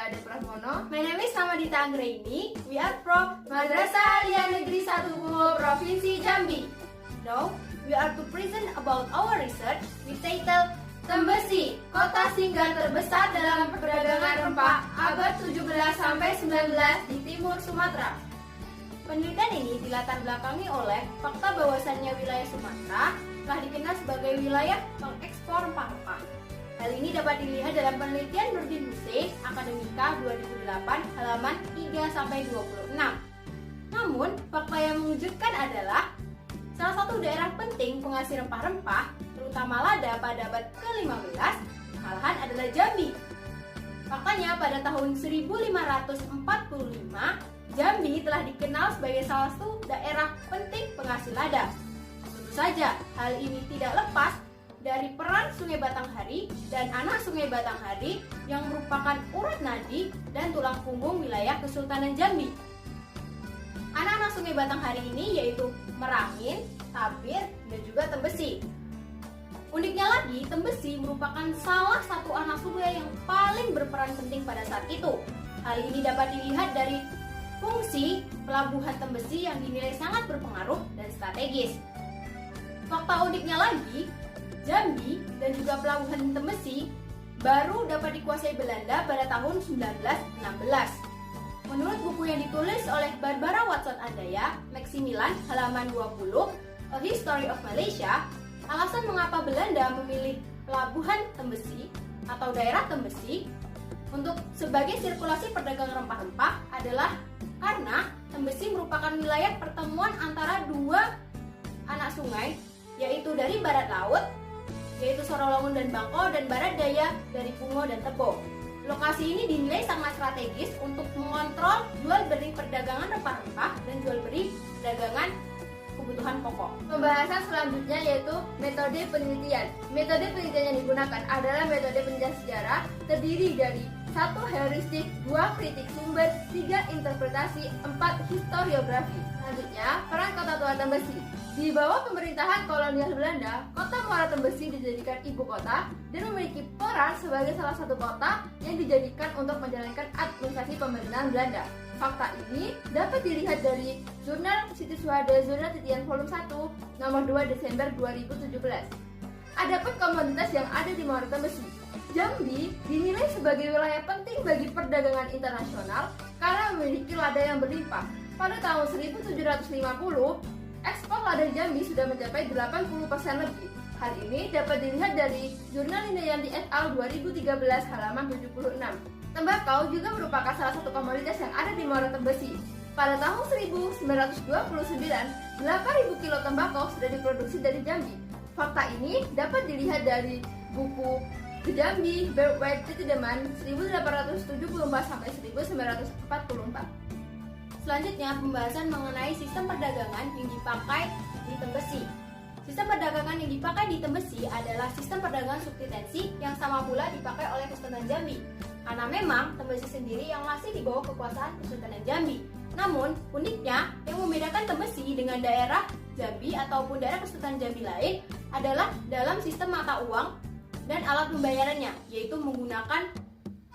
saya Ade Prasmono. My name is Hamadita Anggraini. We are from Madrasah Aliyah Negeri 1 Bungo, Provinsi Jambi. Now, we are to present about our research with title Tembesi, kota singgah terbesar dalam perdagangan rempah abad 17 sampai 19 di timur Sumatera. Penelitian ini dilatar belakangi oleh fakta bahwasannya wilayah Sumatera telah dikenal sebagai wilayah pengekspor rempah-rempah. Hal ini dapat dilihat dalam penelitian Nurdin Hussein Akademika 2008 halaman 3-26. Namun, fakta yang mengejutkan adalah salah satu daerah penting penghasil rempah-rempah, terutama lada pada abad ke-15, malahan adalah Jambi. Faktanya pada tahun 1545, Jambi telah dikenal sebagai salah satu daerah penting penghasil lada. Tentu saja, hal ini tidak lepas dari peran Sungai Batanghari dan anak Sungai Batanghari yang merupakan urat nadi dan tulang punggung wilayah Kesultanan Jambi. Anak-anak Sungai Batanghari ini yaitu Merangin, Tabir, dan juga Tembesi. Uniknya lagi, Tembesi merupakan salah satu anak sungai yang paling berperan penting pada saat itu. Hal ini dapat dilihat dari fungsi pelabuhan Tembesi yang dinilai sangat berpengaruh dan strategis. Fakta uniknya lagi, Jambi dan juga pelabuhan Tembesi baru dapat dikuasai Belanda pada tahun 1916. Menurut buku yang ditulis oleh Barbara Watson Andaya, Maximilian, halaman 20, A History of Malaysia, alasan mengapa Belanda memilih pelabuhan Tembesi atau daerah Tembesi untuk sebagai sirkulasi perdagangan rempah-rempah adalah karena Tembesi merupakan wilayah pertemuan antara dua anak sungai, yaitu dari barat laut, yaitu Sorolongun dan Bangko, dan barat daya dari Pungo dan Tebo. Lokasi ini dinilai sangat strategis untuk mengontrol jual beli perdagangan rempah-rempah dan jual beli perdagangan kebutuhan pokok. Pembahasan selanjutnya yaitu metode penelitian. Metode penelitian yang digunakan adalah metode penelitian sejarah, terdiri dari 1 heuristik, 2 kritik sumber, 3 interpretasi, 4 historiografi. Selanjutnya, peran kota tua Tembesi. Di bawah pemerintahan kolonial Belanda, kota Muara Tembesi dijadikan ibu kota dan memiliki peran sebagai salah satu kota yang dijadikan untuk menjalankan administrasi pemerintahan Belanda. Fakta ini dapat dilihat dari Jurnal Situswada Zona Titian Volume 1 nomor 2 Desember 2017. Adapun komoditas yang ada di Muara Tembesi, Jambi dinilai sebagai wilayah penting bagi perdagangan internasional karena memiliki lada yang berlimpah. Pada tahun 1750, ekspor lada Jambi sudah mencapai 80% lebih. Hal ini dapat dilihat dari Jurnal Indayanti et al. 2013 halaman 76. Tembakau juga merupakan salah satu komoditas yang ada di Muara Tembesi. Pada tahun 1929, 8.000 kilo tembakau sudah diproduksi dari Jambi. Fakta ini dapat dilihat dari buku The Jambi Birthright Titideman 1874-1944. Selanjutnya, pembahasan mengenai sistem perdagangan yang dipakai di Tembesi. Sistem perdagangan yang dipakai di Tembesi adalah sistem perdagangan substitusi yang sama pula dipakai oleh Kesultanan Jambi. Karena memang Tembesi sendiri yang masih di bawah kekuasaan Kesultanan Jambi. Namun, uniknya yang membedakan Tembesi dengan daerah Jambi ataupun daerah Kesultanan Jambi lain adalah dalam sistem mata uang dan alat pembayarannya, yaitu menggunakan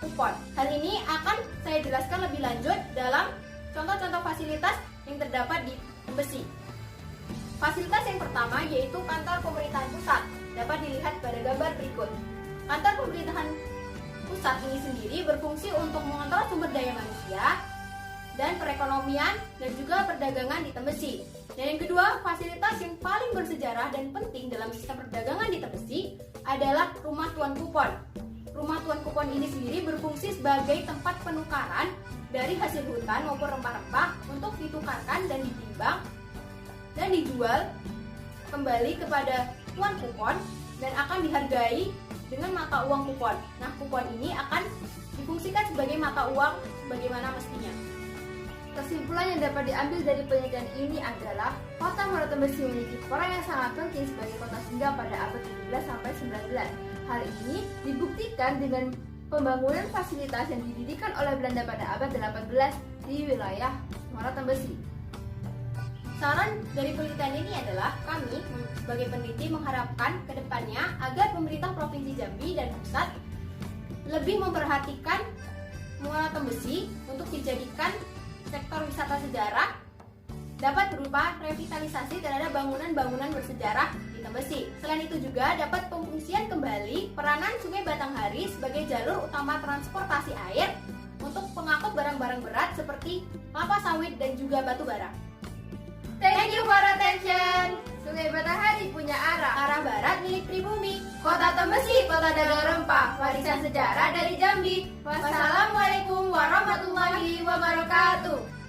kupon. Hal ini akan saya jelaskan lebih lanjut dalam contoh-contoh fasilitas yang terdapat di Tembesi. Fasilitas yang pertama yaitu kantor pemerintahan pusat. Dapat dilihat pada gambar berikut. Kantor pemerintahan pusat ini sendiri berfungsi untuk mengontrol sumber daya manusia dan perekonomian dan juga perdagangan di Tembesi. Dan yang kedua, fasilitas yang paling bersejarah dan penting dalam sistem perdagangan di Tembesi adalah Rumah Tuan Kupon. Rumah Tuan Kupon ini sendiri berfungsi sebagai tempat penukaran dari hasil hutan maupun rempah-rempah untuk ditukarkan dan ditimbang dan dijual kembali kepada tuan kupon dan akan dihargai dengan mata uang kupon. Nah, kupon ini akan difungsikan sebagai mata uang sebagaimana mestinya. Kesimpulan yang dapat diambil dari penelitian ini adalah kota Muara Tembesi memiliki peran yang sangat penting sebagai kota singgah pada abad 17 sampai 19. Hal ini dibuktikan dengan pembangunan fasilitas yang didirikan oleh Belanda pada abad 18 di wilayah Muara Tembesi. Saran dari penelitian ini adalah kami sebagai peneliti mengharapkan ke depannya agar pemerintah Provinsi Jambi dan pusat lebih memperhatikan Muara Tembesi untuk dijadikan sektor wisata sejarah dapat berupa revitalisasi terhadap bangunan-bangunan bersejarah di Tembesi. Selain itu juga dapat pemfungsian kembali peranan Sungai Batanghari sebagai jalur utama transportasi air untuk pengangkut barang-barang berat seperti kelapa sawit dan juga batu bara. Thank you for attention. Sungai Batanghari punya Arah barat milik pribumi. Kota Tembesi, kota dagang rempah, warisan sejarah dari Jambi. Wassalamualaikum warahmatullahi wabarakatuh.